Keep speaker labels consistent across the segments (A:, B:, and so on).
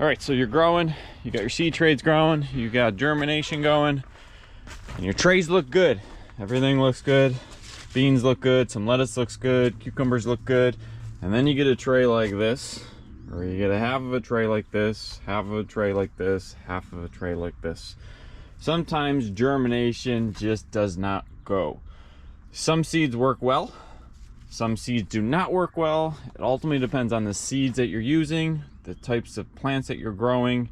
A: All right, so you're growing, you got your seed trays growing, you got germination going, and your trays look good. Everything looks good. Beans look good, some lettuce looks good, cucumbers look good. And then you get a tray like this, or you get a half of a tray like this, half of a tray like this, half of a tray like this. Sometimes germination just does not go. Some seeds work well, some seeds do not work well. It ultimately depends on the seeds that you're using, the types of plants that you're growing,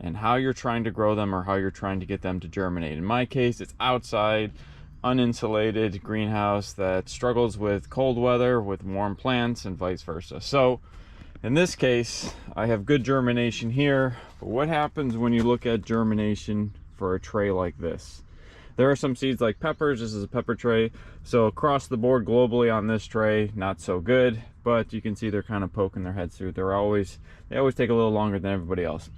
A: and how you're trying to grow them or how you're trying to get them to germinate. In my case, it's outside, uninsulated greenhouse that struggles with cold weather with warm plants and vice versa. So in this case, I have good germination here, but what happens when you look at germination for a tray like this? There are some seeds like peppers. This is a pepper tray. So across the board globally on this tray, not so good, but you can see they're kind of poking their heads through. They always take a little longer than everybody else.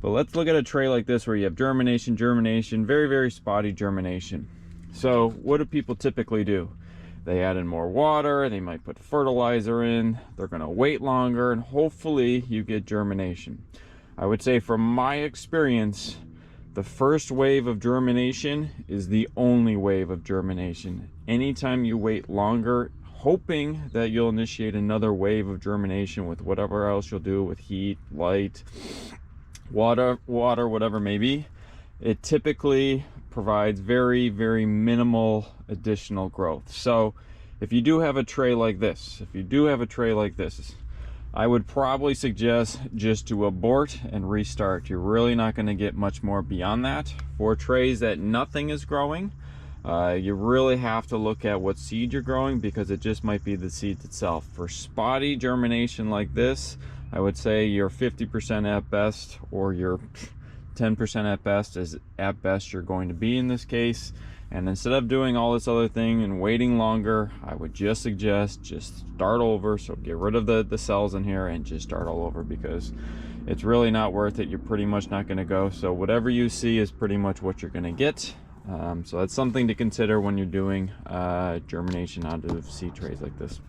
A: But let's look at a tray like this where you have germination, very, very spotty germination. So what do people typically do? They add in more water, they might put fertilizer in, they're gonna wait longer, and hopefully you get germination. I would say from my experience, the first wave of germination is the only wave of germination. Anytime you wait longer, hoping that you'll initiate another wave of germination with whatever else you'll do with heat, light, water, whatever it may be, it typically provides very, very minimal additional growth. So if you do have a tray like this, I would probably suggest just to abort and restart. You're really not going to get much more beyond that. For trays that nothing is growing, you really have to look at what seed you're growing, because it just might be the seed itself. For spotty germination like this, I would say you're 50% at best, or you're 10% at best is at best you're going to be in this case. And instead of doing all this other thing and waiting longer, I would just suggest just start over. So get rid of the cells in here and just start all over, because it's really not worth it. You're pretty much not going to go. So whatever you see is pretty much what you're going to get. So that's something to consider when you're doing germination out of seed trays like this.